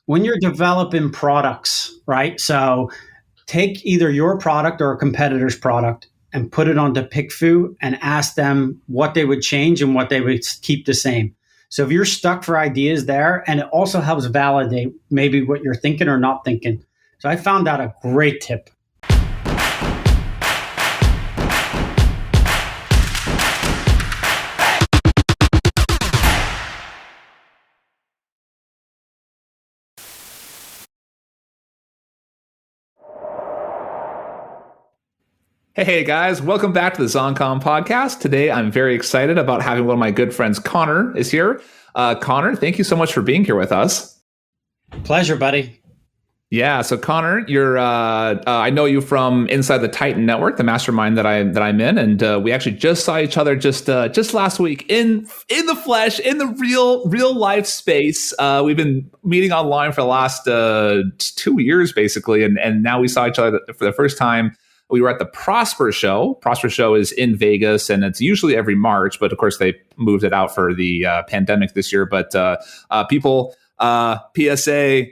when you're developing products, right? So take either your product or a competitor's product and put it onto PickFu and ask them what they would change and what they would keep the same. So if you're stuck for ideas there, and it also helps validate maybe what you're thinking or not thinking. So I found that a great tip. Hey guys, welcome back to the Zoncom podcast. Today I'm very excited about having one of my good friends, Conor, is here. Conor, thank you so much for being here with us. Pleasure, buddy. Yeah, so Conor, you're I know you from inside the Titan network, the mastermind that I'm in, and we actually just saw each other just last week in the flesh, in the real life space. We've been meeting online for the last 2 years basically, and now we saw each other for the first time. We were at the Prosper Show. Prosper Show is in Vegas, and it's usually every March, but of course they moved it out for the pandemic this year. But PSA,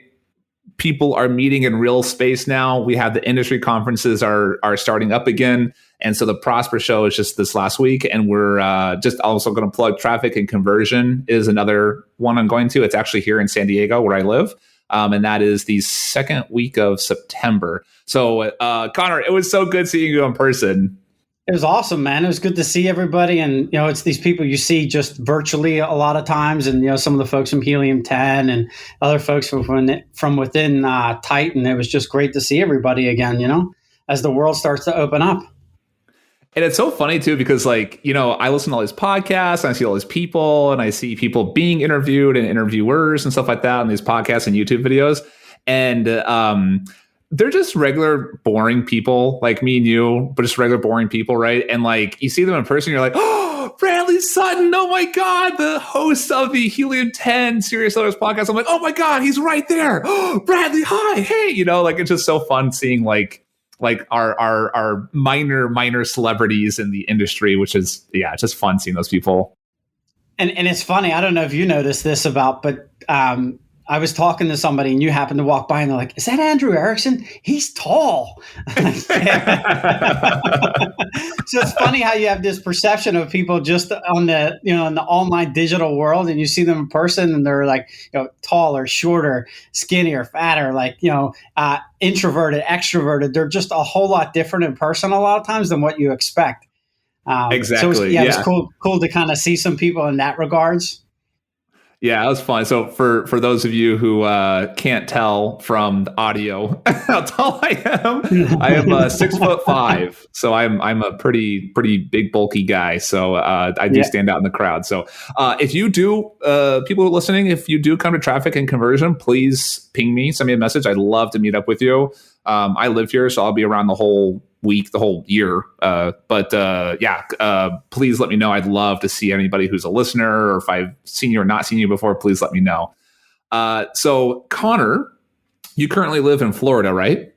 people are meeting in real space now. We have the industry conferences are starting up again. And so the Prosper Show is just this last week. And we're just also going to plug Traffic and Conversion is another one I'm going to. It's actually here in San Diego where I live. And that is the second week of September. So, Conor, it was so good seeing you in person. It was awesome, man. It was good to see everybody. And, it's these people you see just virtually a lot of times. And, some of the folks from Helium 10 and other folks from within Titan. It was just great to see everybody again, as the world starts to open up. And it's so funny, too, because, I listen to all these podcasts and I see all these people and I see people being interviewed and interviewers and stuff like that on these podcasts and YouTube videos. And they're just regular, boring people like me and you, but just regular, boring people, right? And, you see them in person, you're like, oh, Bradley Sutton, oh, my God, the host of the Helium 10 Serious Sellers podcast. I'm like, oh, my God, he's right there. Oh, Bradley, hi, hey. It's just so fun seeing, our minor celebrities in the industry, which is, it's just fun seeing those people. And it's funny. I don't know if you noticed this but I was talking to somebody and you happened to walk by and they're like, is that Andrew Erickson? He's tall. So it's funny how you have this perception of people just on the, in the online digital world, and you see them in person and they're taller, shorter, skinnier, fatter, introverted, extroverted. They're just a whole lot different in person a lot of times than what you expect. Exactly. It was cool to kind of see some people in that regards. Yeah, that was fun. So for those of you who can't tell from the audio how tall I am 6'5". So I'm a pretty big, bulky guy. So I do stand out in the crowd. So if you do, people who are listening, if you do come to Traffic and Conversion, please ping me, send me a message. I'd love to meet up with you. I live here, so I'll be around the whole week, the whole year. Please let me know. I'd love to see anybody who's a listener, or if I've seen you or not seen you before, please let me know. So Conor, you currently live in Florida, right?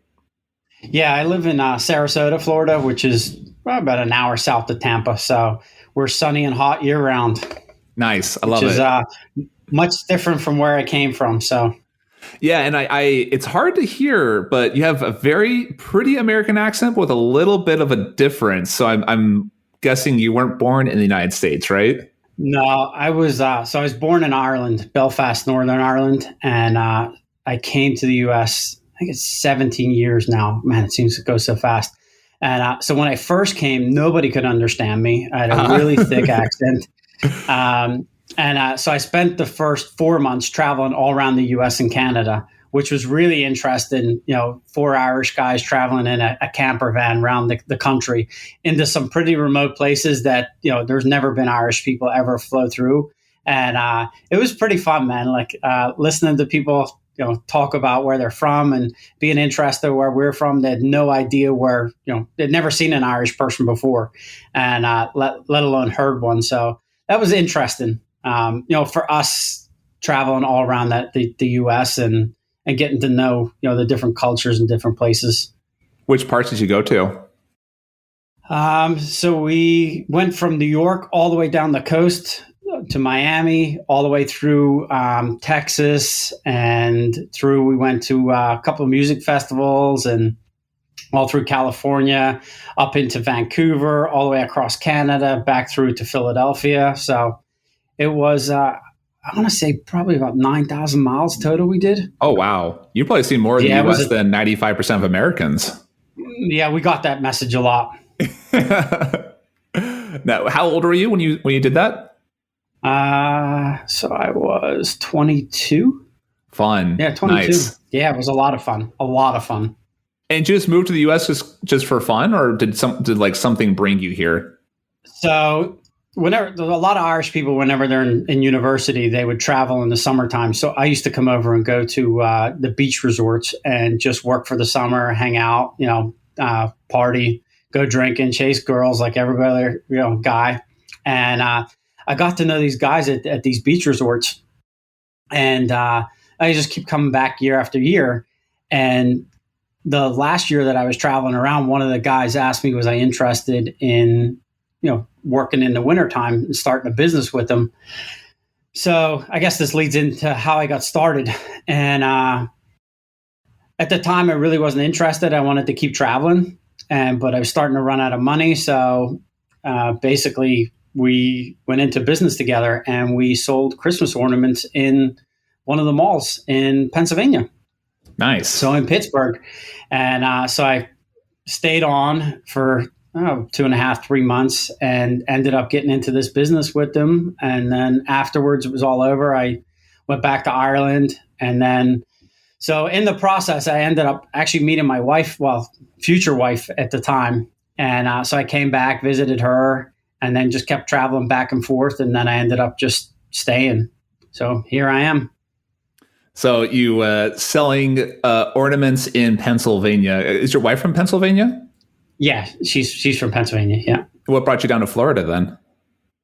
Yeah, I live in Sarasota, Florida, which is about an hour south of Tampa. So we're sunny and hot year round. Nice. I love it. Which is much different from where I came from. So yeah, and I it's hard to hear, but you have a very pretty American accent with a little bit of a difference. So I'm guessing you weren't born in the United States, right? No, I was. I was born in Ireland, Belfast, Northern Ireland, and I came to the U.S. I think it's 17 years now. Man, it seems to go so fast. And so when I first came, nobody could understand me. I had a really thick accent. So I spent the first 4 months traveling all around the U.S. and Canada, which was really interesting. 4 Irish guys traveling in a camper van around the country into some pretty remote places that, there's never been Irish people ever flow through. And it was pretty fun, man. Listening to people, talk about where they're from and being interested where we're from. They had no idea where, they'd never seen an Irish person before, and let alone heard one. So that was interesting. For us traveling all around the U.S. and getting to know, the different cultures and different places. Which parts did you go to? So we went from New York all the way down the coast to Miami, all the way through Texas, and we went to a couple of music festivals, and all through California, up into Vancouver, all the way across Canada, back through to Philadelphia. So it was, I want to say probably about 9,000 miles total we did. Oh, wow. You've probably seen more in the US than 95% of Americans. Yeah, we got that message a lot. Now, how old were you when you did that? So I was 22. Fun. Yeah, 22. Nice. Yeah, it was a lot of fun. A lot of fun. And you just moved to the US just for fun, or did like something bring you here? So whenever a lot of Irish people, whenever they're in university, they would travel in the summertime. So I used to come over and go to the beach resorts and just work for the summer, hang out, party, go drinking, chase girls like every other guy. And I got to know these guys at these beach resorts, and I just keep coming back year after year. And the last year that I was traveling around, one of the guys asked me, was I interested in, working in the wintertime and starting a business with them. So I guess this leads into how I got started. And at the time, I really wasn't interested. I wanted to keep traveling, but I was starting to run out of money. So basically, we went into business together, and we sold Christmas ornaments in one of the malls in Pennsylvania. Nice. So in Pittsburgh. And so I stayed on for 2.5, 3 months, and ended up getting into this business with them. And then afterwards, it was all over. I went back to Ireland. And then, so in the process, I ended up actually meeting my wife, future wife at the time. And so I came back, visited her, and then just kept traveling back and forth. And then I ended up just staying. So here I am. So you selling ornaments in Pennsylvania. Is your wife from Pennsylvania? Yeah, she's from Pennsylvania. Yeah. What brought you down to Florida then?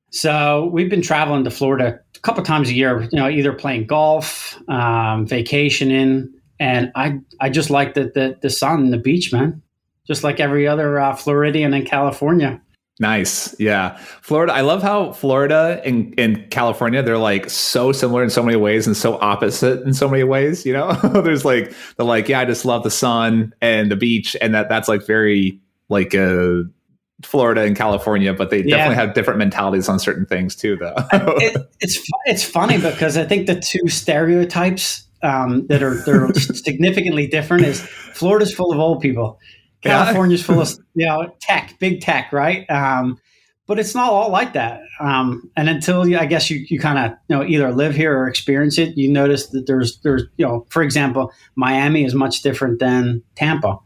So we've been traveling to Florida a couple times a year, either playing golf, vacationing. And I just like the sun and the beach, man. Just like every other Floridian in California. Nice. Yeah. Florida. I love how Florida and California, they're like so similar in so many ways and so opposite in so many ways. There's like, they're like, yeah, I just love the sun and the beach. And that's like very like Florida and California, but they definitely have different mentalities on certain things too, though. It's funny because I think the two stereotypes that are significantly different is Florida's full of old people. California's full of tech, big tech, right? But it's not all like that. And until I guess you kind of either live here or experience it, you notice that there's for example, Miami is much different than Tampa.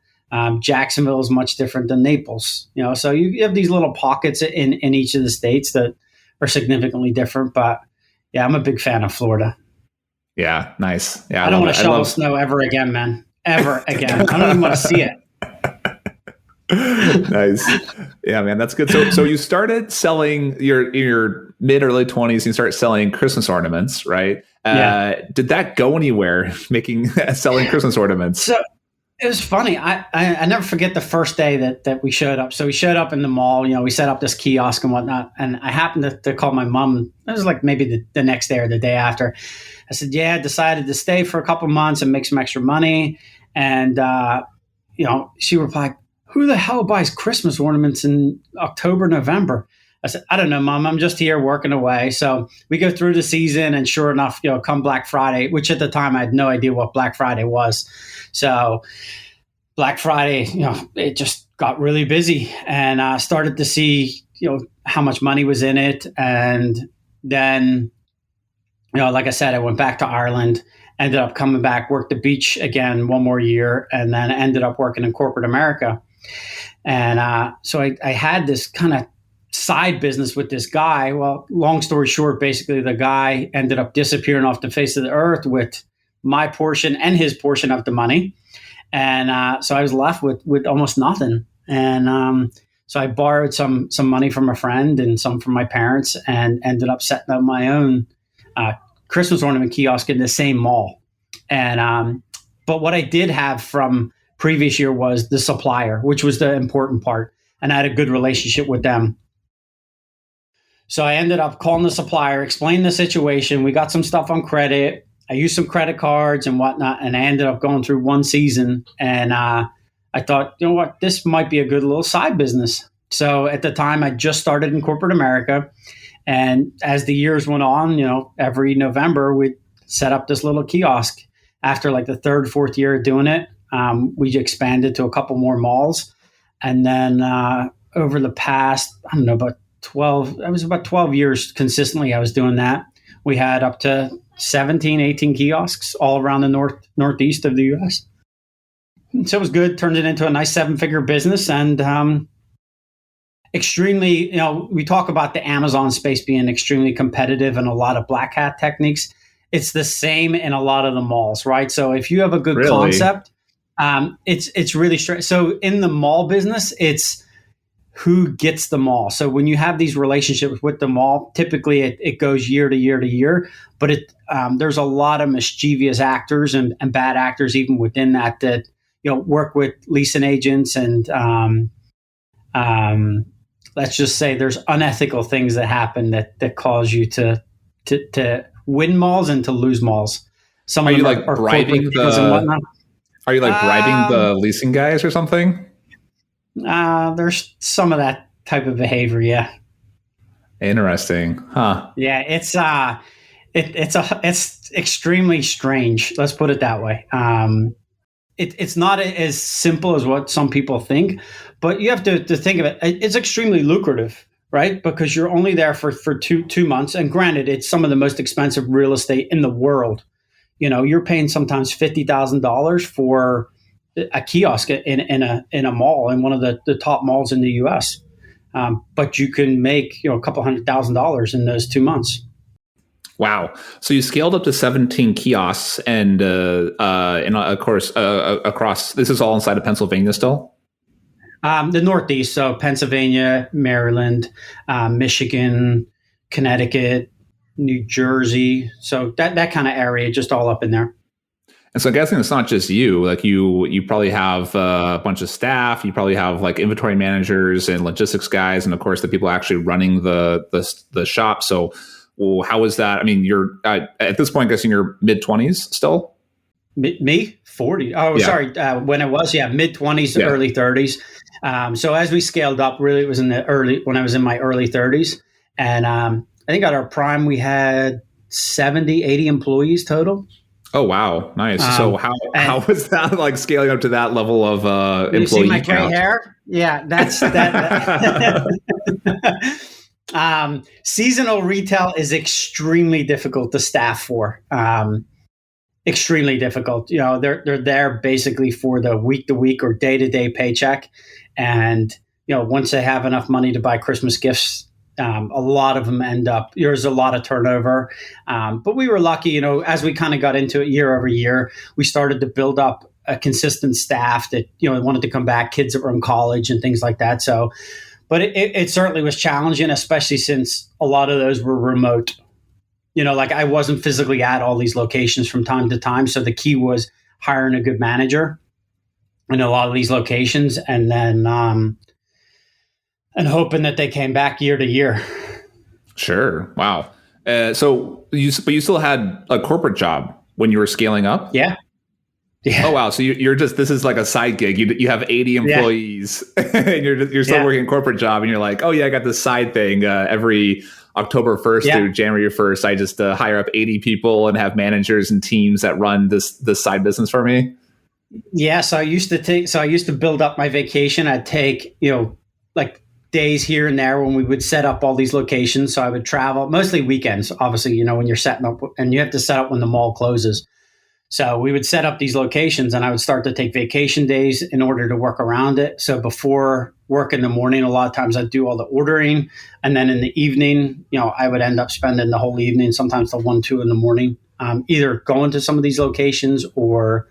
Jacksonville is much different than Naples. So you have these little pockets in each of the states that are significantly different. But yeah, I'm a big fan of Florida. Yeah, nice. Yeah, I don't want to shovel snow ever again, man. Ever again. I don't even want to see it. Nice. Yeah, man, that's good. So you started selling your mid or late 20s, you start selling Christmas ornaments, right? Yeah. Did that go anywhere, selling Christmas ornaments? So it was funny. I never forget the first day that we showed up. So we showed up in the mall, we set up this kiosk and whatnot. And I happened to call my mom. It was like maybe the next day or the day after. I said, yeah, I decided to stay for a couple months and make some extra money. And, she replied, who the hell buys Christmas ornaments in October, November? I said, I don't know, Mom. I'm just here working away. So we go through the season, and sure enough, come Black Friday, which at the time I had no idea what Black Friday was. So Black Friday, it just got really busy, and I started to see, how much money was in it. And then, like I said, I went back to Ireland, ended up coming back, worked the beach again one more year, and then ended up working in corporate America. And so I had this kind of side business with this guy. Well, long story short, basically the guy ended up disappearing off the face of the earth with my portion and his portion of the money. And so I was left with almost nothing. And so I borrowed some money from a friend and some from my parents, and ended up setting up my own Christmas ornament kiosk in the same mall. And but what I did have from previous year was the supplier, which was the important part. And I had a good relationship with them. So I ended up calling the supplier, explained the situation. We got some stuff on credit. I used some credit cards and whatnot, and I ended up going through one season. And I thought, you know what, this might be a good little side business. So at the time, I just started in corporate America. And as the years went on, every November, we'd set up this little kiosk. After like the third, fourth year of doing it, we expanded to a couple more malls. And then over the past, I don't know, about 12 years consistently I was doing that. We had up to 17, 18 kiosks all around the northeast of the U.S. So it was good, turned it into a nice 7-figure business. And extremely, we talk about the Amazon space being extremely competitive and a lot of black hat techniques. It's the same in a lot of the malls, right? So if you have a good concept, it's really straight. So in the mall business, it's who gets the mall. So when you have these relationships with the mall, typically it goes year to year to year, but there's a lot of mischievous actors and bad actors even within that work with leasing agents and let's just say there's unethical things that happen that cause you to win malls and to lose malls. Some are of you them like are bribing the? Are you like bribing the leasing guys or something? There's some of that type of behavior, yeah. Interesting, huh? Yeah, it's extremely strange. Let's put it that way. It's not as simple as what some people think, but you have to think of it. It's extremely lucrative, right? Because you're only there for two months. And granted, it's some of the most expensive real estate in the world. You're paying sometimes $50,000 for a kiosk in a mall, in one of the top malls in the U.S. But you can make a couple $100,000 in those 2 months. Wow! So you scaled up to 17 kiosks, and of course across. This is all inside of Pennsylvania still. The Northeast, so Pennsylvania, Maryland, Michigan, Connecticut, New Jersey, so that kind of area, just all up in there. And so I'm guessing it's not just you. Like you probably have a bunch of staff. You probably have like inventory managers and logistics guys, and of course the people actually running the shop. So, well, how is that? I mean, you're at this point, I'm guessing you're mid-20s still. Me 40. Oh, yeah. Sorry. When it was, mid-20s, early 30s. So as we scaled up, really, it was when I was in my early 30s, and I think at our prime we had 70, 80 employees total. Oh, wow. Nice. So how was that, like, scaling up to that level of employee you see my gray count? hair? Yeah, that's that. Seasonal retail is extremely difficult to staff for. Extremely difficult. They're there basically for the week-to-week or day-to-day paycheck. And, once they have enough money to buy Christmas gifts, a lot of them there's a lot of turnover. But we were lucky, as we kind of got into it year over year, we started to build up a consistent staff that, wanted to come back, kids that were in college and things like that. So, but it certainly was challenging, especially since a lot of those were remote. Like I wasn't physically at all these locations from time to time. So the key was hiring a good manager in a lot of these locations, and then and hoping that they came back year to year. Sure. Wow. So you still had a corporate job when you were scaling up? Yeah. Oh, wow. So you're this is like a side gig. You have 80 employees and you're still working a corporate job, and you're like, oh yeah, I got this side thing every October 1st through January 1st. I just hire up 80 people and have managers and teams that run this side business for me. Yeah. So I used to build up my vacation. I'd take, like days here and there when we would set up all these locations. So I would travel mostly weekends, obviously, when you're setting up, and you have to set up when the mall closes. So we would set up these locations, and I would start to take vacation days in order to work around it. So before work in the morning, a lot of times I'd do all the ordering. And then in the evening, I would end up spending the whole evening, sometimes till 1, 2 in the morning, either going to some of these locations or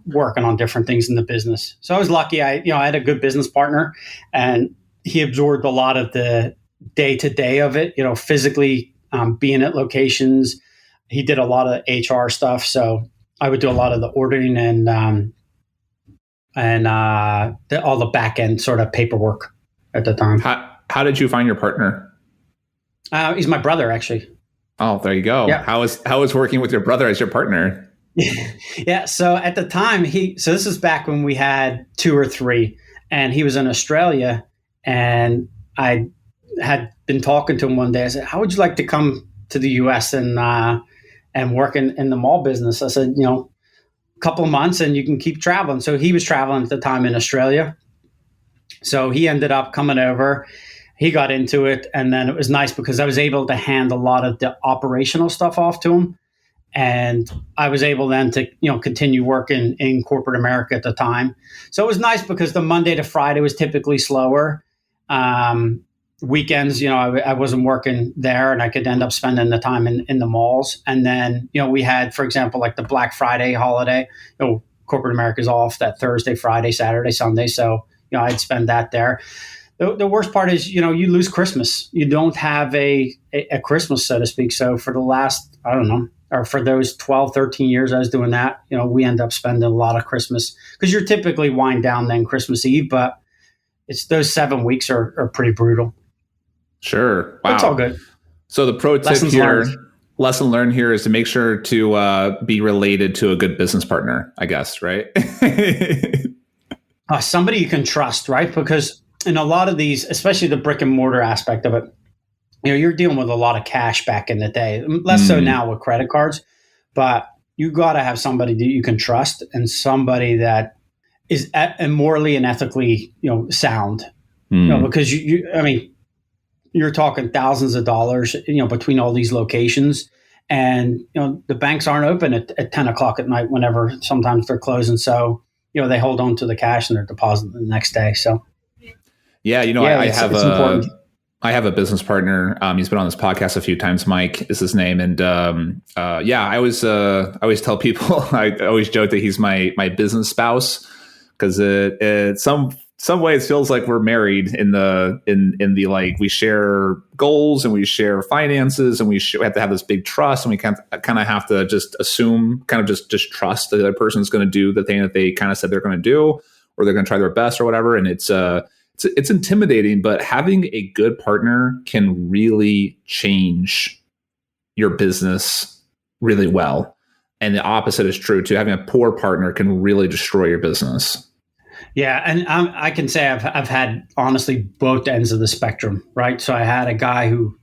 working on different things in the business. So I was lucky. I had a good business partner, and he absorbed a lot of the day-to-day of it, physically being at locations. He did a lot of HR stuff, so I would do a lot of the ordering and all the back end sort of paperwork at the time. How did you find your partner? He's my brother, actually. Oh, there you go. Yeah. How is working with your brother as your partner? Yeah. So at the time, so this is back when we had 2 or 3, and he was in Australia, and I had been talking to him one day. I said, "How would you like to come to the U.S. and work in the mall business?" I said, a couple of months, and you can keep traveling. So he was traveling at the time in Australia. So he ended up coming over. He got into it, and then it was nice because I was able to hand a lot of the operational stuff off to him. And I was able then to, continue working in corporate America at the time. So it was nice because the Monday to Friday was typically slower. Weekends, I wasn't working there, and I could end up spending the time in the malls. And then, we had, for example, like the Black Friday holiday. Corporate America's off that Thursday, Friday, Saturday, Sunday. So, I'd spend that there. The worst part is, you lose Christmas. You don't have a Christmas, so to speak. So for the last, I don't know, or for those 12, 13 years I was doing that, we end up spending a lot of Christmas because you're typically wind down then Christmas Eve, but it's those 7 weeks are pretty brutal. Sure. Wow. It's all good. So the pro tip lesson learned here is to make sure to be related to a good business partner, I guess, right? Somebody you can trust, right? Because in a lot of these, especially the brick and mortar aspect of it, you're dealing with a lot of cash back in the day, less so now with credit cards, but you got to have somebody that you can trust and somebody that is morally and ethically, sound, because you're talking thousands of dollars, between all these locations, and, the banks aren't open at 10 o'clock at night whenever sometimes they're closing. So, they hold on to the cash and they're depositing the next day. So, I have a business partner. He's been on this podcast a few times. Mike is his name, and I always tell people, I always joke that he's my business spouse because it some way it feels like we're married in the like we share goals and we share finances and we have to have this big trust, and we kind of have to just assume, kind of just trust that the other person's going to do the thing that they kind of said they're going to do, or they're going to try their best or whatever, and it's intimidating, but having a good partner can really change your business really well. And the opposite is true too. Having a poor partner can really destroy your business. Yeah. And I can say I've had honestly both ends of the spectrum, right? So I had a guy who,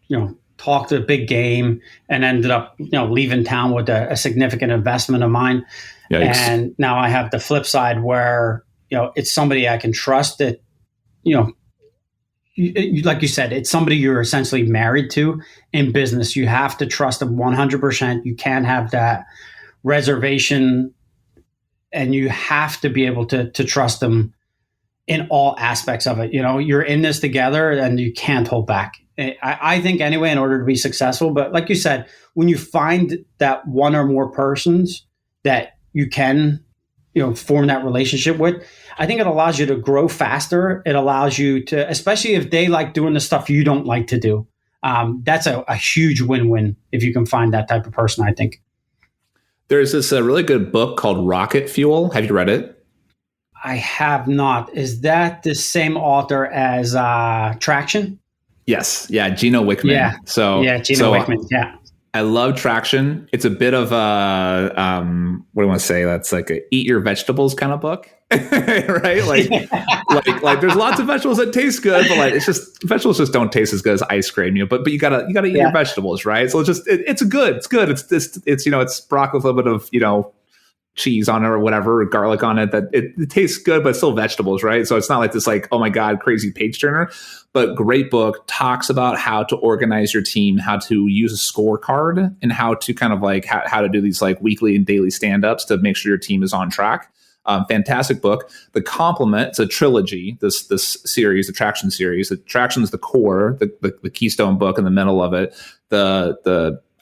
talked a big game and ended up, leaving town with a significant investment of mine. Yikes. And now I have the flip side where, it's somebody I can trust that, like you said, it's somebody you're essentially married to in business. You have to trust them 100%. You can't have that reservation, and you have to be able to trust them in all aspects of it. You're in this together and you can't hold back. I think anyway, in order to be successful. But like you said, when you find that one or more persons that you can, form that relationship with, I think it allows you to grow faster. It allows you to, especially if they like doing the stuff you don't like to do. That's a huge win-win if you can find that type of person, I think. There's this really good book called Rocket Fuel. Have you read it? I have not. Is that the same author as Traction? Yes. Yeah. Gino Wickman. Yeah. Gino Wickman. Yeah. I love Traction. It's a bit of a, what do I want to say? That's like a eat your vegetables kind of book, right? Like there's lots of vegetables that taste good, but like, it's just, vegetables just don't taste as good as ice cream, but you gotta eat your vegetables, right? So it's good. It's broccoli with a little bit of, cheese on it or whatever, or garlic on it, that it tastes good, but it's still vegetables, right? So it's not like this like, oh my God, crazy page turner, but great book, talks about how to organize your team, how to use a scorecard, and how to kind of like how to do these like weekly and daily stand-ups to make sure your team is on track. Fantastic book. The complement, it's a trilogy, this series, the Traction series. The Traction is the core, the keystone book in the middle of it.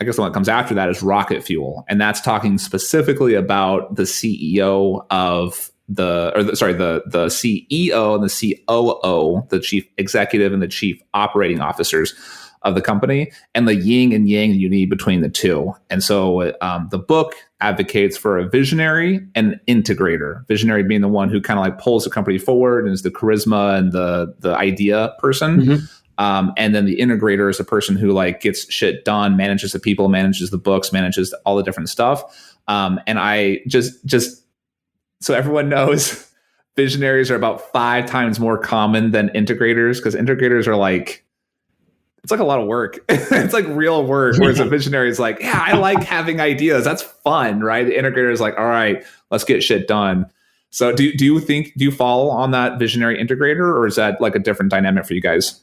I guess the one that comes after that is Rocket Fuel. And that's talking specifically about the CEO of the CEO and the COO, the chief executive and the chief operating officers of the company, and the yin and yang you need between the two. And so the book advocates for a visionary and integrator. Visionary being the one who kind of like pulls the company forward and is the charisma and the idea person. Mm-hmm. And then the integrator is the person who like gets shit done, manages the people, manages the books, manages all the different stuff. And I just so everyone knows, visionaries are about 5 times more common than integrators, because integrators are like, it's like a lot of work. It's like real work. Whereas a visionary is like, yeah, I like having ideas. That's fun, right? The integrator is like, all right, let's get shit done. So do you fall on that visionary integrator, or is that like a different dynamic for you guys?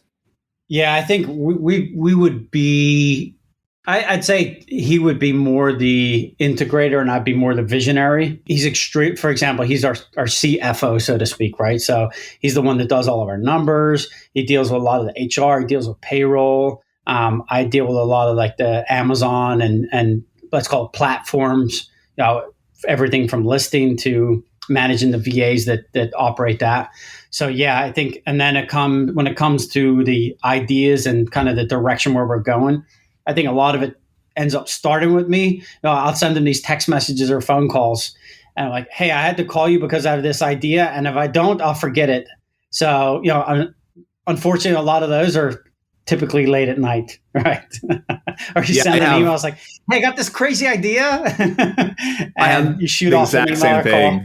Yeah, I think we would be, I'd say he would be more the integrator and I'd be more the visionary. He's extreme. For example, he's our CFO, so to speak, right? So he's the one that does all of our numbers. He deals with a lot of the HR. He deals with payroll. I deal with a lot of like the Amazon and let's call it platforms, everything from listing to managing the VAs that operate that. So yeah, I think, and then when it comes to the ideas and kind of the direction where we're going, I think a lot of it ends up starting with me. I'll send them these text messages or phone calls, and I'm like, "Hey, I had to call you because I have this idea, and if I don't, I'll forget it." So, unfortunately, a lot of those are typically late at night, right? Or you send an email, it's like, "Hey, I got this crazy idea," and you shoot off an email or call.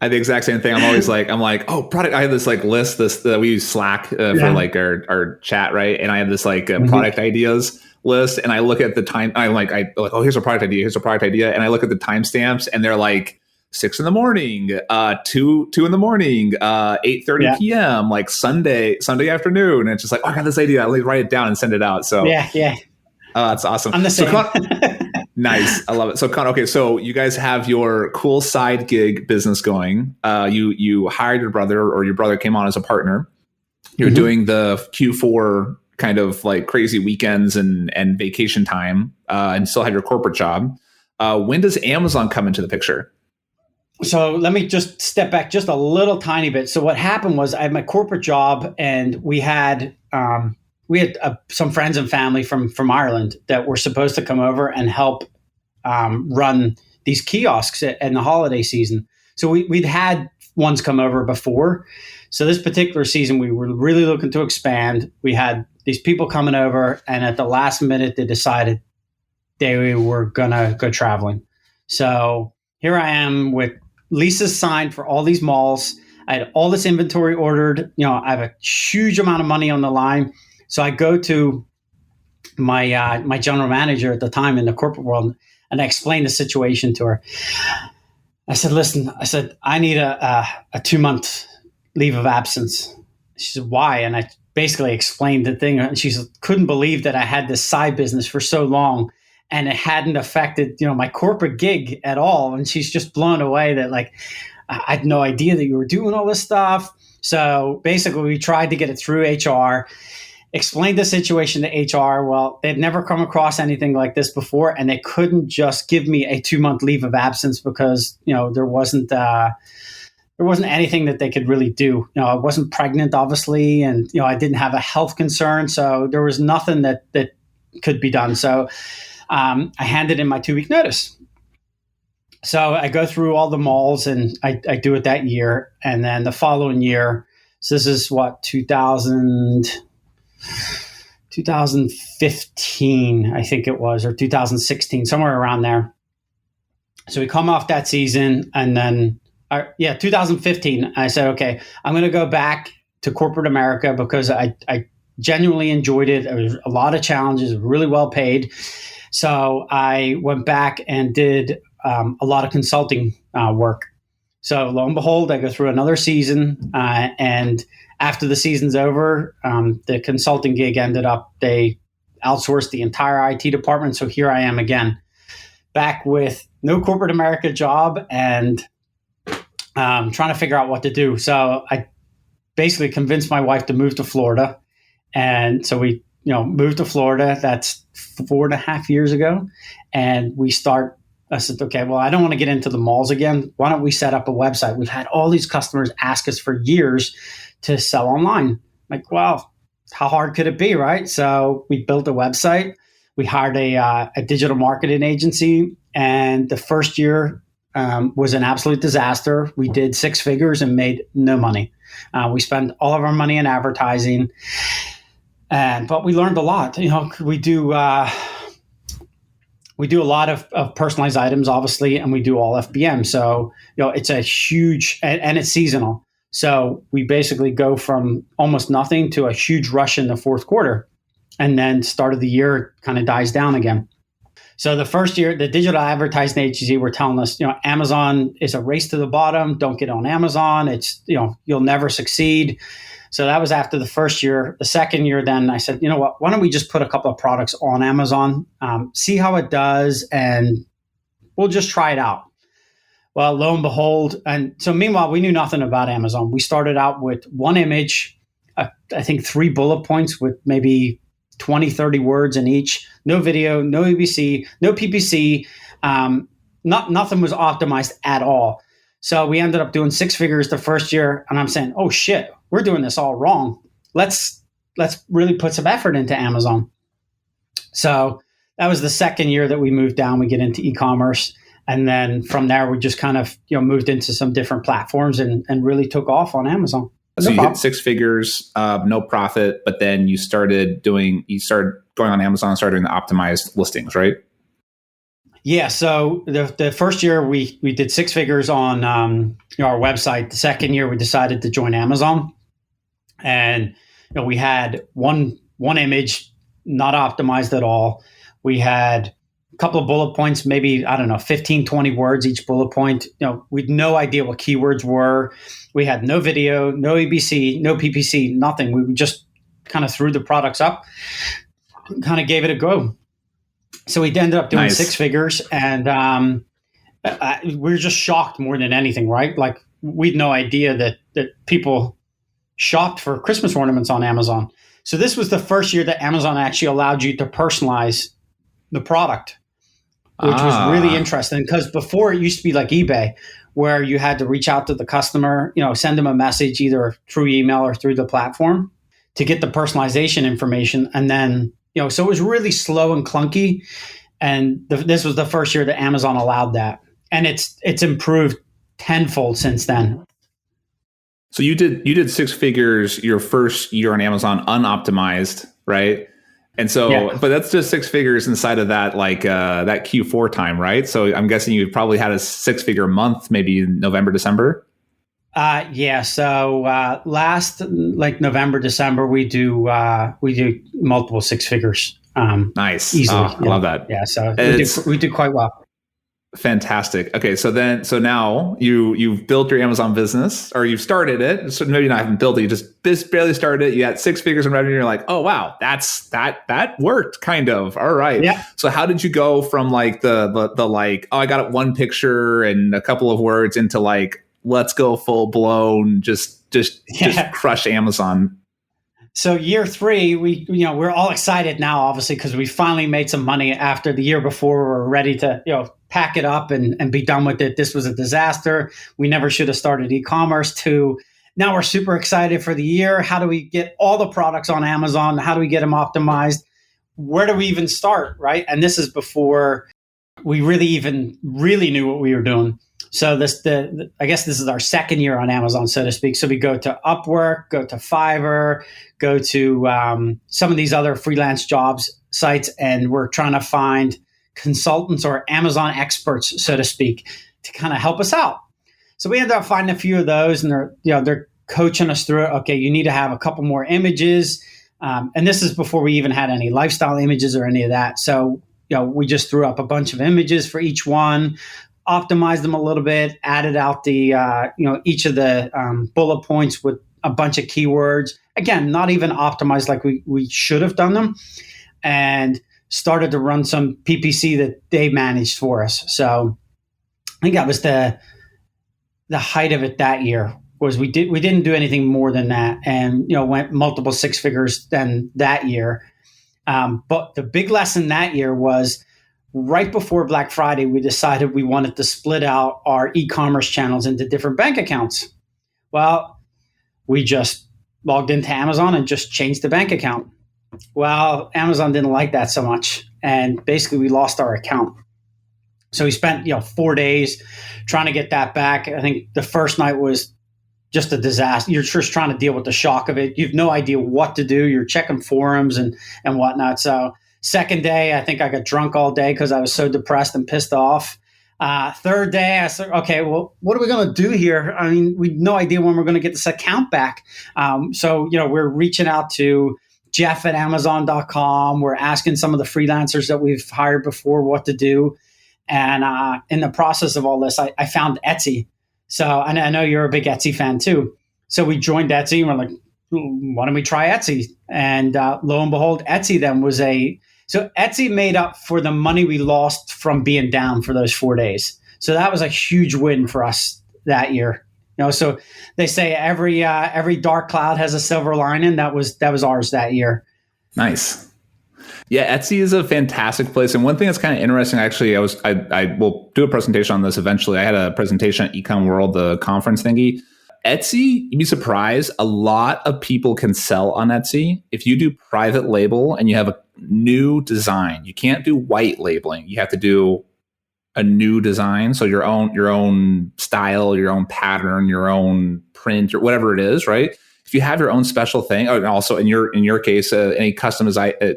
I have the exact same thing. I'm always like, oh, product. I have this like list. We use Slack for like our chat, right? And I have this like product ideas list, and I look at the time. I like, oh, here's a product idea. Here's a product idea, and I look at the timestamps, and they're like 6 a.m, 2 a.m, 8:30 p.m, like Sunday afternoon. And it's just like, oh, I got this idea. I'll write it down and send it out. So yeah. That's awesome. I'm the same. Nice. I love it. So Conor, okay, so you guys have your cool side gig business going. You hired your brother, or your brother came on as a partner. You're doing the Q4 kind of like crazy weekends and vacation time, and still have your corporate job. When does Amazon come into the picture? So let me just step back just a little tiny bit. So what happened was I had my corporate job, and we had some friends and family from Ireland that were supposed to come over and help run these kiosks in the holiday season. So we'd had ones come over before. So this particular season, we were really looking to expand. We had these people coming over, and at the last minute, they decided they were going to go traveling. So here I am with leases signed for all these malls. I had all this inventory ordered. I have a huge amount of money on the line. So I go to my general manager at the time in the corporate world, and I explained the situation to her. I said, "Listen," "I need a 2-month leave of absence." She said, "Why?" And I basically explained the thing. And she couldn't believe that I had this side business for so long, and it hadn't affected my corporate gig at all. And she's just blown away that like I had no idea that you were doing all this stuff. So basically, we tried to get it through HR. Explained the situation to HR. Well, they'd never come across anything like this before, and they couldn't just give me a 2-month leave of absence because there wasn't anything that they could really do. I wasn't pregnant, obviously, and I didn't have a health concern, so there was nothing that could be done. So I handed in my 2-week notice. So I go through all the malls, and I do it that year, and then the following year. So this is what 2015, I think it was, or 2016, somewhere around there. So we come off that season, and then, 2015, I said, okay, I'm going to go back to corporate America because I genuinely enjoyed it. There was a lot of challenges, really well paid. So I went back and did a lot of consulting work. So lo and behold, I go through another season, and after the season's over, the consulting gig ended up, they outsourced the entire IT department. So here I am again, back with no corporate America job and trying to figure out what to do. So I basically convinced my wife to move to Florida. And so we moved to Florida. That's 4.5 years ago. And I said, okay, well, I don't want to get into the malls again. Why don't we set up a website? We've had all these customers ask us for years to sell online. Like, well, how hard could it be, right? So we built a website. We hired a digital marketing agency, and the first year was an absolute disaster. We did 6 figures and made no money. We spent all of our money in advertising. But we learned a lot. We do a lot of personalized items, obviously, and we do all FBM. So, it's a huge, and it's seasonal. So we basically go from almost nothing to a huge rush in the fourth quarter. And then start of the year kind of dies down again. So the first year, the digital advertising agency were telling us, Amazon is a race to the bottom. Don't get on Amazon. It's, you'll never succeed. So that was after the first year. The second year, then I said, you know what, why don't we just put a couple of products on Amazon, see how it does, and we'll just try it out. Well, lo and behold. And so meanwhile, we knew nothing about Amazon. We started out with one image, I think 3 bullet points with maybe 20, 30 words in each. No video, no ABC, no PPC. Nothing was optimized at all. So we ended up doing 6 figures the first year. And I'm saying, oh shit, we're doing this all wrong. Let's really put some effort into Amazon. So that was the second year that we moved down. We get into e-commerce. And then from there, we just kind of moved into some different platforms and really took off on Amazon. So you hit 6 figures, no profit, but then you started going on Amazon and started doing the optimized listings, right? Yeah. So the first year we did 6 figures on our website. The second year we decided to join Amazon, and we had one image not optimized at all. We had a couple of bullet points, maybe, 15, 20 words each bullet point. We had no idea what keywords were. We had no video, no ABC, no PPC, nothing. We just kind of threw the products up, kind of gave it a go. So we ended up doing 6 figures, and we were just shocked more than anything, right? Like, we had no idea that people shopped for Christmas ornaments on Amazon. So this was the first year that Amazon actually allowed you to personalize the product, which was really interesting, because before it used to be like eBay, where you had to reach out to the customer, send them a message either through email or through the platform to get the personalization information. And then, so it was really slow and clunky. And this was the first year that Amazon allowed that. And it's improved tenfold since then. So you did 6 figures your first year on Amazon unoptimized, right? And so, but that's just 6 figures inside of that, like that Q4 time, right? So I'm guessing you probably had a 6-figure month, maybe in November, December. So last like November, December, we do multiple 6 figures. Nice, easily. I love that. Yeah, so we do quite well. Fantastic. Okay, so now you've built your Amazon business, or you've started it. So maybe not haven't built it, you just barely started it. You had 6 figures in revenue. You're like, oh wow, that worked kind of. All right. Yeah. So how did you go from like the like, oh, I got it 1 picture and a couple of words into like, let's go full blown, just crush Amazon? So year 3, we're all excited now, obviously, because we finally made some money after the year before. We're ready to, pack it up and be done with it. This was a disaster. We never should have started e-commerce. To now we're super excited for the year. How do we get all the products on Amazon? How do we get them optimized? Where do we even start, right? And this is before we really knew what we were doing. So I guess this is our second year on Amazon, so to speak. So we go to Upwork, go to Fiverr, go to some of these other freelance jobs sites, and we're trying to find consultants or Amazon experts, so to speak, to kind of help us out. So we ended up finding a few of those, and they're coaching us through it. Okay, you need to have a couple more images, and this is before we even had any lifestyle images or any of that. So we just threw up a bunch of images for each one, optimized them a little bit, added out the each of the bullet points with a bunch of keywords. Again, not even optimized like we should have done them, and started to run some PPC that they managed for us. So I think that was the height of it that year. Was we didn't do anything more than that, and went multiple 6 figures then that year. But the big lesson that year was right before Black Friday, we decided we wanted to split out our e-commerce channels into different bank accounts. Well, we just logged into Amazon and just changed the bank account. Well, Amazon didn't like that so much, and basically we lost our account. So we spent 4 days trying to get that back. I think the first night was just a disaster. You're just trying to deal with the shock of it. You've no idea what to do. You're checking forums and whatnot. So second day, I think I got drunk all day because I was so depressed and pissed off. Third day, I said, okay, well, what are we going to do here? I mean, we have no idea when we're going to get this account back. So, we're reaching out to Jeff at Amazon.com. We're asking some of the freelancers that we've hired before what to do. And in the process of all this, I found Etsy. So, and I know you're a big Etsy fan too. So we joined Etsy and we're like, why don't we try Etsy? And lo and behold, Etsy then was so Etsy made up for the money we lost from being down for those 4 days. So that was a huge win for us that year. So they say every dark cloud has a silver lining. That was ours that year. Nice. Yeah, Etsy is a fantastic place. And one thing that's kind of interesting, actually, I will do a presentation on this eventually. I had a presentation at Econ World, the conference thingy. Etsy, you'd be surprised, a lot of people can sell on Etsy. If you do private label and you have a new design, you can't do white labeling. You have to do a new design. So your own style, your own pattern, your own print, or whatever it is, right? If you have your own special thing, and also in your case, any customizing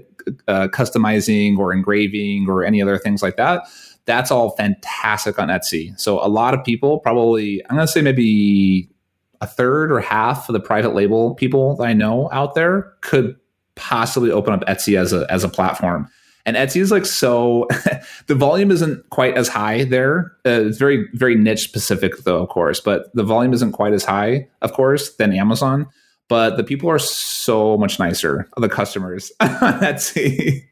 or engraving or any other things like that, that's all fantastic on Etsy. So a lot of people, probably, I'm going to say maybe a third or half of the private label people that I know out there could possibly open up Etsy as a platform. And Etsy is like, so the volume isn't quite as high there. It's very, very niche specific though, of course, but the volume isn't quite as high, of course, than Amazon. But the people are so much nicer, the customers on Etsy.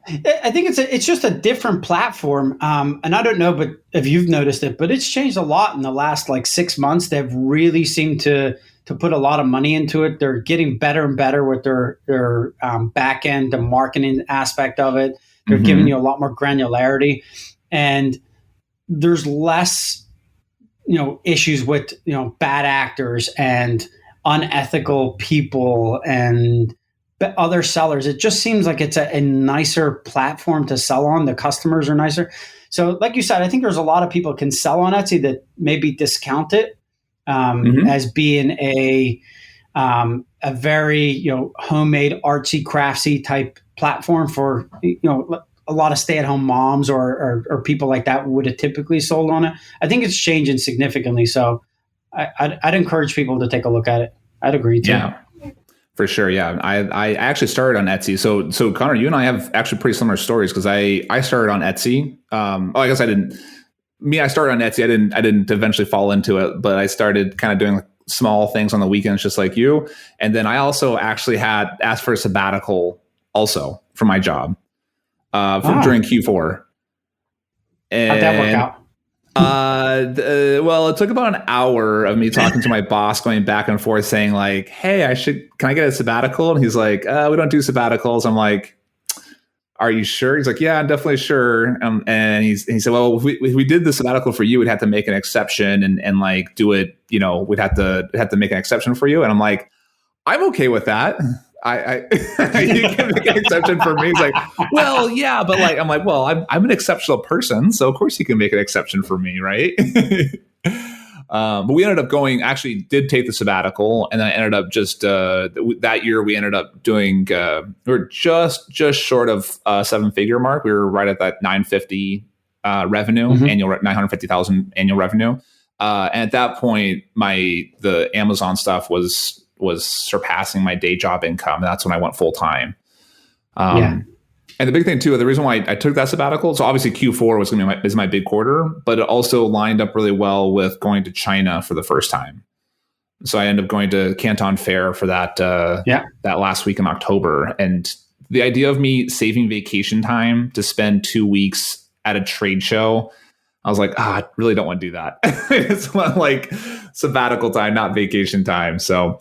I think it's just a different platform. And I don't know, but if you've noticed it, but it's changed a lot in the last 6 months. They've really seemed to put a lot of money into it. They're getting better and better with their back end, the marketing aspect of it. They're giving you a lot more granularity, and there's less, issues with, bad actors and unethical people and other sellers. It just seems like it's a nicer platform to sell on. The customers are nicer. So like you said, I think there's a lot of people can sell on Etsy that maybe discount it as being a very, homemade, artsy, craftsy type platform for, a lot of stay-at-home moms or people like that would have typically sold on it. I think it's changing significantly. So I'd encourage people to take a look at it. I'd agree too. Yeah, for sure. Yeah. I actually started on Etsy. So Conor, you and I have actually pretty similar stories because I started on Etsy. I guess I didn't. I started on Etsy. I didn't eventually fall into it, but I started kind of doing small things on the weekends, just like you. And then I also actually had asked for a sabbatical also for my job during Q4. And how'd that work out? Well, it took about an hour of me talking to my boss, going back and forth, saying like, "Hey, can I get a sabbatical?" And he's like, "We don't do sabbaticals." I'm like, "Are you sure?" He's like, "Yeah, I'm definitely sure." And he said, "Well, if we did the sabbatical for you, we'd have to make an exception and like do it. We'd have to make an exception for you." And I'm like, "I'm okay with that. I you can make an exception for me." He's like, "Well, yeah, but like," I'm like, "Well, I'm an exceptional person, so of course you can make an exception for me, right?" But we ended up actually did take the sabbatical, and then I ended up just that year we ended up doing we were just short of 7-figure mark. We were right at that 950 revenue, annual 950,000 annual revenue, and at that point the Amazon stuff was surpassing my day job income. And that's when I went full time. And the big thing too, the reason why I took that sabbatical, so obviously Q4 was going to be my big quarter, but it also lined up really well with going to China for the first time. So I ended up going to Canton Fair for that last week in October. And the idea of me saving vacation time to spend 2 weeks at a trade show, I was like, I really don't want to do that. It's like sabbatical time, not vacation time. So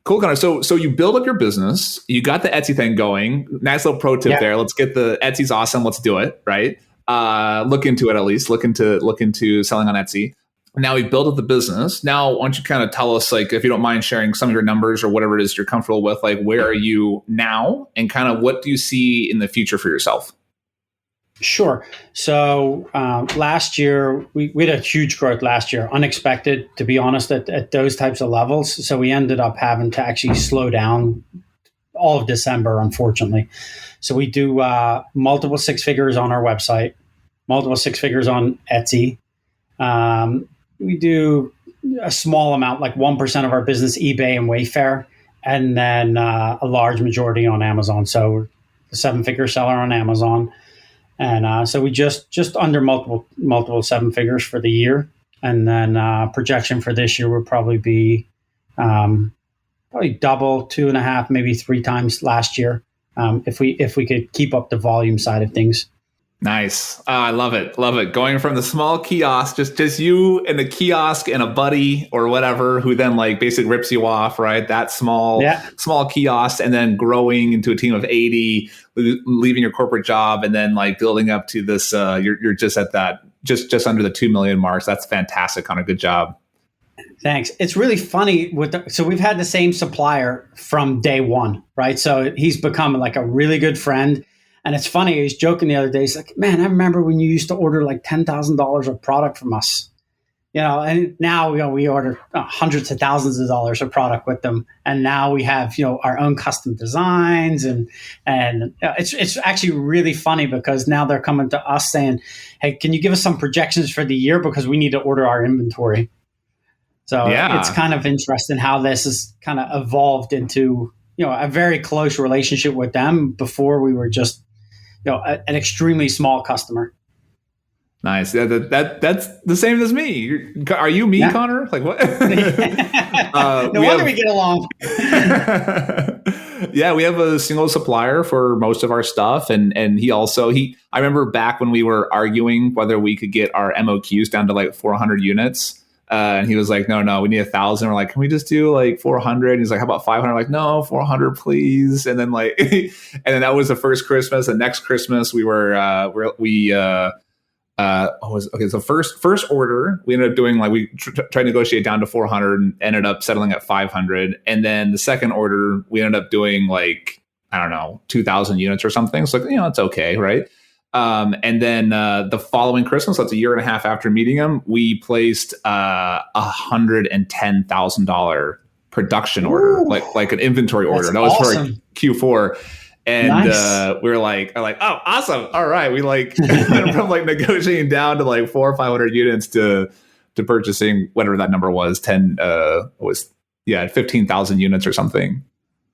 cool, Conor. So you build up your business. You got the Etsy thing going. Nice little pro tip there. Let's get the Etsy's awesome. Let's do it. Right. Look into it at least. Look into selling on Etsy. Now we've built up the business. Now, why don't you kind of tell us, like, if you don't mind sharing some of your numbers or whatever it is you're comfortable with, like, where are you now and kind of what do you see in the future for yourself? Sure. So last year, we had a huge growth last year, unexpected, to be honest, at those types of levels. So we ended up having to actually slow down all of December, unfortunately. So we do multiple six figures on our website, multiple six figures on Etsy. We do a small amount, like 1% of our business, eBay and Wayfair, and then a large majority on Amazon. So we're a seven-figure seller on Amazon. And so we just under multiple seven figures for the year. And then projection for this year would probably be probably double, 2.5, maybe 3 times last year, if we could keep up the volume side of things. Nice. I love it. Love it. Going from the small kiosk, just you and the kiosk and a buddy or whatever who then like basically rips you off, right? That small kiosk, and then growing into a team of 80, leaving your corporate job, and then like building up to this, you're just at that, just under the 2 million marks. That's fantastic. Connor, good job. Thanks. It's really funny so we've had the same supplier from day one, right? So he's become like a really good friend. And it's funny, he was joking the other day. He's like, man, I remember when you used to order like $10,000 of product from us, and now we order hundreds of thousands of dollars of product with them. And now we have, our own custom designs. And it's actually really funny because now they're coming to us saying, hey, can you give us some projections for the year? Because we need to order our inventory. So It's kind of interesting how this has kind of evolved into, a very close relationship with them. Before we were just, an extremely small customer. Nice. That's the same as me. Are you me, Connor? Like what? No wonder we get along. Yeah, we have a single supplier for most of our stuff, and I remember back when we were arguing whether we could get our MOQs down to like 400 units. And he was like, no, we need 1,000. We're like, can we just do like 400? And he's like, how about 500? Like, no, 400, please. And then and then that was the first Christmas. The next Christmas we were, so first order, we ended up doing like, we tried to negotiate down to 400 and ended up settling at 500. And then the second order, we ended up doing like, I don't know, 2,000 units or something. So like, it's okay. Right. And then the following Christmas, that's a year and a half after meeting him, we placed $110,000 production order, like an inventory order. That was awesome. For Q4. And nice. We were like, oh, awesome. All right. We went from like negotiating down to like 400 or 500 units to purchasing whatever that number was, 15,000 units or something.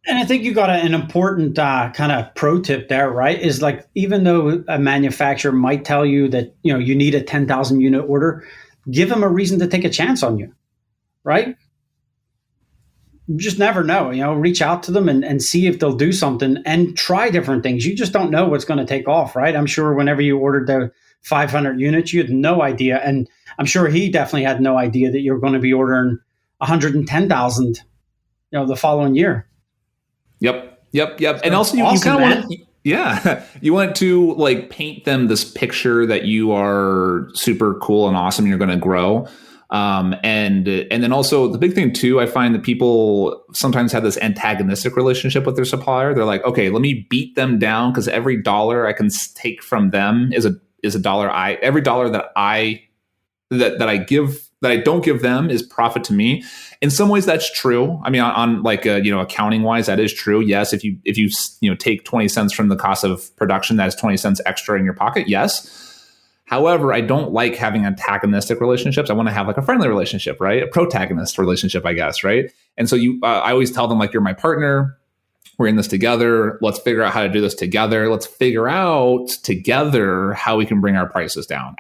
And I think you got an important kind of pro tip there, right? Is like, even though a manufacturer might tell you that, you need a 10,000 unit order, give them a reason to take a chance on you, right? You just never know, reach out to them and see if they'll do something and try different things. You just don't know what's going to take off, right? I'm sure whenever you ordered the 500 units, you had no idea. And I'm sure he definitely had no idea that you were going to be ordering 110,000, the following year. Yep. And also you kind of want you want to like paint them this picture that you are super cool and awesome and you're going to grow. And then also the big thing too, I find that people sometimes have this antagonistic relationship with their supplier. They're like, okay, let me beat them down because every dollar I can take from them is a dollar. Every dollar that I don't give them is profit to me. In some ways, that's true. I mean, on like accounting wise, that is true. Yes, if you take 20 cents from the cost of production, that is 20 cents extra in your pocket. Yes. However, I don't like having antagonistic relationships. I want to have like a friendly relationship, right? A protagonist relationship, I guess, right? And so I always tell them like, you're my partner. We're in this together. Let's figure out how to do this together. Let's figure out together how we can bring our prices down,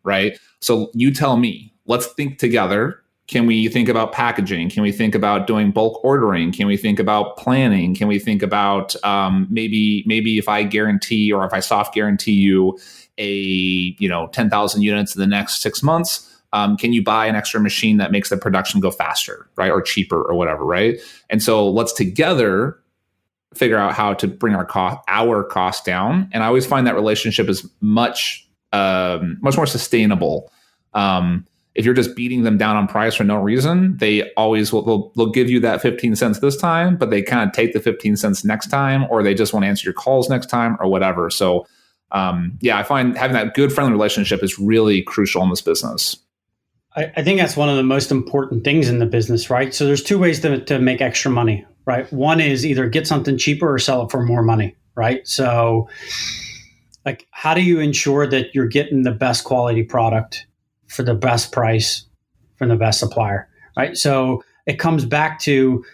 right? So you tell me, let's think together. Can we think about packaging? Can we think about doing bulk ordering? Can we think about planning? Can we think about maybe if I guarantee or if I soft guarantee you a 10,000 units in the next 6 months? Can you buy an extra machine that makes the production go faster, right? Or cheaper or whatever, right? And so let's together figure out how to bring our cost down. And I always find that relationship is much more sustainable. If you're just beating them down on price for no reason, they always they'll give you that 15 cents this time, but they kind of take the 15 cents next time, or they just want to answer your calls next time or whatever. So I find having that good friendly relationship is really crucial in this business. I think that's one of the most important things in the business, right? So there's two ways to make extra money, right? One is either get something cheaper or sell it for more money, right? So like, how do you ensure that you're getting the best quality product for the best price from the best supplier, right? So it comes back to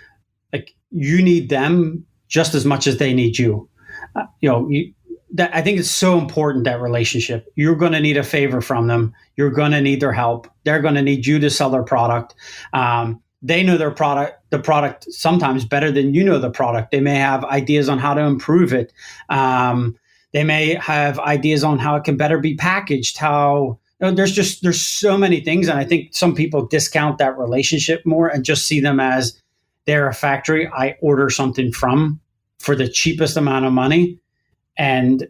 like, you need them just as much as they need you. I think it's so important, that relationship. You're going to need a favor from them. You're going to need their help. They're going to need you to sell their product. They know the product sometimes better than you know the product. They may have ideas on how to improve it. They may have ideas on how it can better be packaged. There's so many things, and I think some people discount that relationship more and just see them as they're a factory I order something from for the cheapest amount of money. And,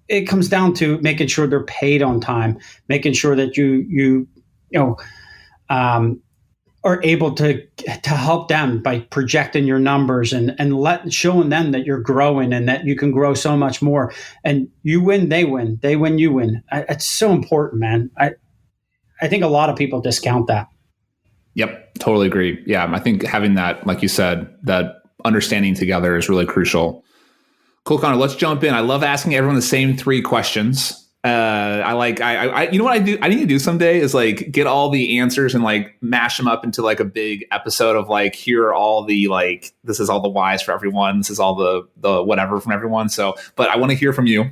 it comes down to making sure they're paid on time, making sure that you are able to help them by projecting your numbers and showing them that you're growing and that you can grow so much more. And you win, they win, you win. It's so important, man. I think a lot of people discount that. Yep, totally agree. Yeah, I think having that, like you said, that understanding together is really crucial. Cool, Conor, let's jump in. I love asking everyone the same 3 questions. You know what I do? I need to do someday is like get all the answers and like mash them up into like a big episode of like, here are all the, like, this is all the whys for everyone. This is all the whatever from everyone. So, but I want to hear from you,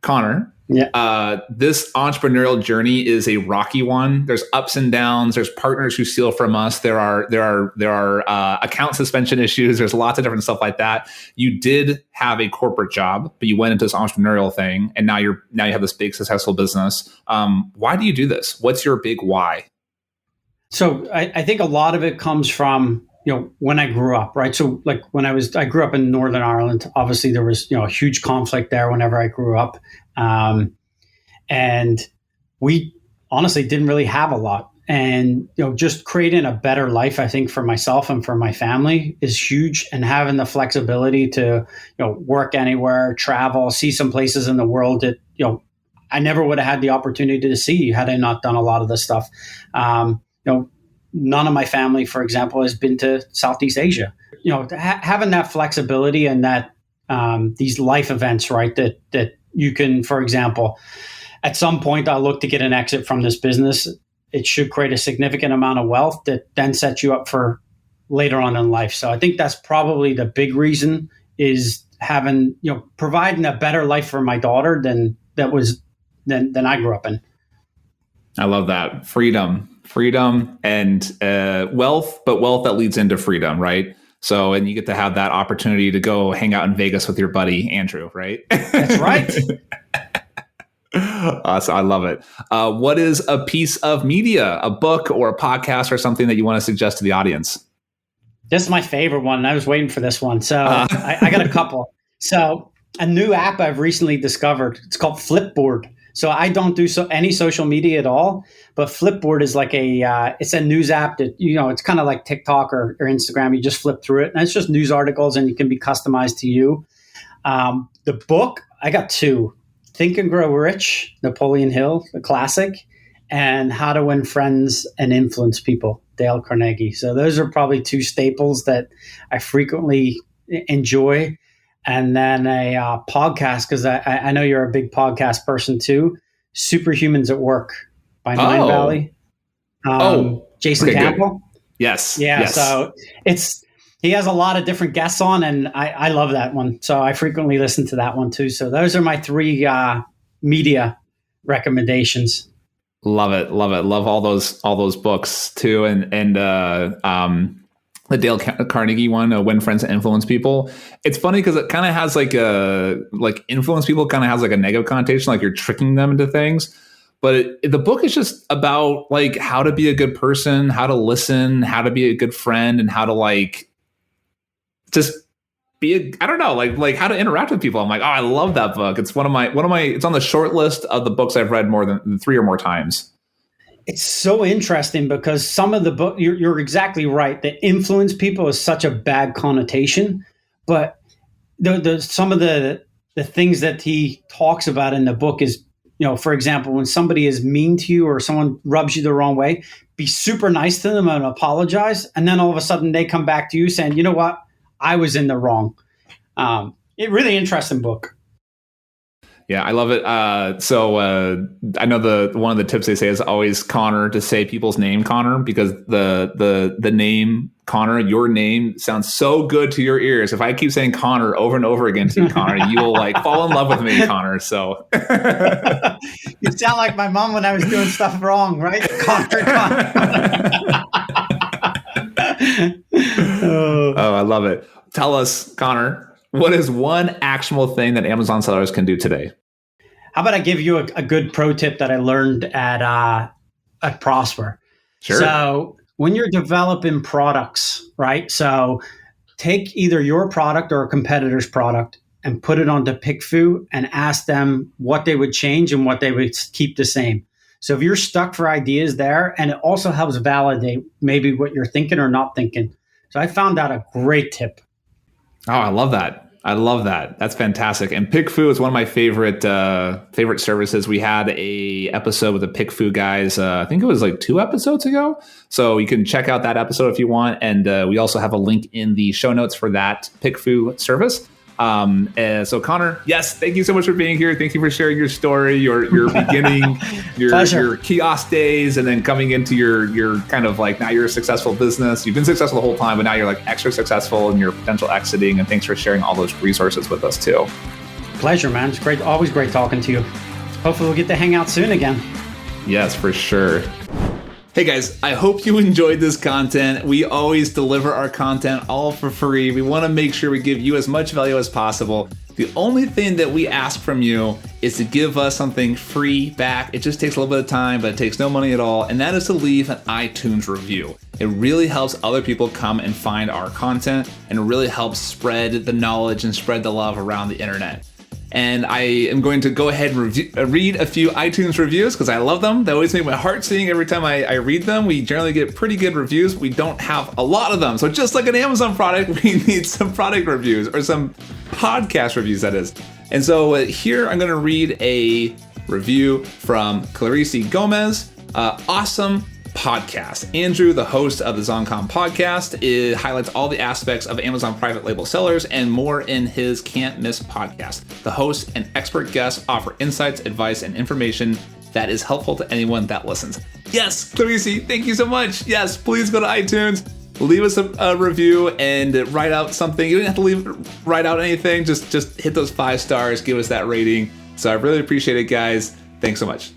Conor. Yeah. This entrepreneurial journey is a rocky one. There's ups and downs. There's partners who steal from us. There are account suspension issues. There's lots of different stuff like that. You did have a corporate job, but you went into this entrepreneurial thing, and now you have this big successful business. Why do you do this? What's your big why? So I think a lot of it comes from, when I grew up, right? So like I grew up in Northern Ireland. Obviously there was, a huge conflict there whenever I grew up. And we honestly didn't really have a lot. And, just creating a better life, I think, for myself and for my family is huge. And having the flexibility to, work anywhere, travel, see some places in the world that, I never would have had the opportunity to see had I not done a lot of this stuff. None of my family, for example, has been to Southeast Asia. Having that flexibility and that these life events, right, that you can, for example, at some point I'll look to get an exit from this business. It should create a significant amount of wealth that then sets you up for later on in life. So I think that's probably the big reason, is having, providing a better life for my daughter than I grew up in. I love that. Freedom and wealth, but wealth that leads into freedom, right? So, and you get to have that opportunity to go hang out in Vegas with your buddy, Andrew, right? That's right. Awesome. I love it. What is a piece of media, a book or a podcast or something that you want to suggest to the audience? This is my favorite one. I was waiting for this one. So I got a couple. So a new app I've recently discovered, it's called Flipboard. So I don't do any social media at all, but Flipboard is like it's a news app that, it's kind of like TikTok or Instagram. You just flip through it, and it's just news articles, and it can be customized to you. The book, I got 2. Think and Grow Rich, Napoleon Hill, a classic, and How to Win Friends and Influence People, Dale Carnegie. So those are probably 2 staples that I frequently enjoy. And then a podcast, because I know you're a big podcast person too. Superhumans at Work by Mind Valley. Jason Campbell. Good. Yes. Yeah. Yes. So he has a lot of different guests on, and I love that one. So I frequently listen to that one too. So those are my 3 media recommendations. Love it. Love all those books too. And the Dale Carnegie one, Win Friends and Influence People. It's funny because it kind of has like influence people kind of has like a negative connotation, like you're tricking them into things. But the book is just about like how to be a good person, how to listen, how to be a good friend, and how to like just be I don't know, like how to interact with people. I'm like, oh, I love that book. It's one of my it's on the short list of the books I've read more than 3 or more times. It's so interesting because some of the book, you're exactly right. The influence people is such a bad connotation, but some of the the things that he talks about in the book is, for example, when somebody is mean to you or someone rubs you the wrong way, be super nice to them and apologize. And then all of a sudden they come back to you saying, you know what, I was in the wrong. Really interesting book. Yeah, I love it. So I know one of the tips they say is always, Conor, to say people's name, Conor, because the name Conor, your name, sounds so good to your ears. If I keep saying Conor over and over again to you, Conor, you will fall in love with me, Conor. So you sound like my mom when I was doing stuff wrong, right? Conor. Oh, I love it. Tell us, Conor, what is one actionable thing that Amazon sellers can do today? How about I give you a good pro tip that I learned at Prosper? Sure. So when you're developing products, right? So take either your product or a competitor's product and put it onto PickFu and ask them what they would change and what they would keep the same. So if you're stuck for ideas there, and it also helps validate maybe what you're thinking or not thinking. So I found that a great tip. Oh, I love that. I love that. That's fantastic. And PickFu is one of my favorite services. We had a episode with the PickFu guys. I think it was 2 episodes ago. So you can check out that episode if you want. And we also have a link in the show notes for that PickFu service. And so Conor, yes, thank you so much for being here. Thank you for sharing your story, your beginning, your kiosk days, and then coming into your kind of now you're a successful business. You've been successful the whole time, but now you're extra successful in your potential exiting. And thanks for sharing all those resources with us too. Pleasure, man. It's great. Always great talking to you. Hopefully we'll get to hang out soon again. Yes, for sure. Hey guys, I hope you enjoyed this content. We always deliver our content all for free. We want to make sure we give you as much value as possible. The only thing that we ask from you is to give us something free back. It just takes a little bit of time, but it takes no money at all. And that is to leave an iTunes review. It really helps other people come and find our content, and it really helps spread the knowledge and spread the love around the internet. And I am going to go ahead and read a few iTunes reviews because I love them. They always make my heart sing every time I read them. We generally get pretty good reviews. We don't have a lot of them. So just like an Amazon product, we need some product reviews, or some podcast reviews, that is. And so here I'm going to read a review from Clarice Gomez. Awesome podcast. Andrew, the host of the ZonCon podcast, highlights all the aspects of Amazon private label sellers and more in his Can't Miss podcast. The host and expert guests offer insights, advice, and information that is helpful to anyone that listens. Yes, Clarice, thank you so much. Yes, please go to iTunes, leave us a review, and write out something. You don't have to write out anything. Just hit those 5 stars, give us that rating. So I really appreciate it, guys. Thanks so much.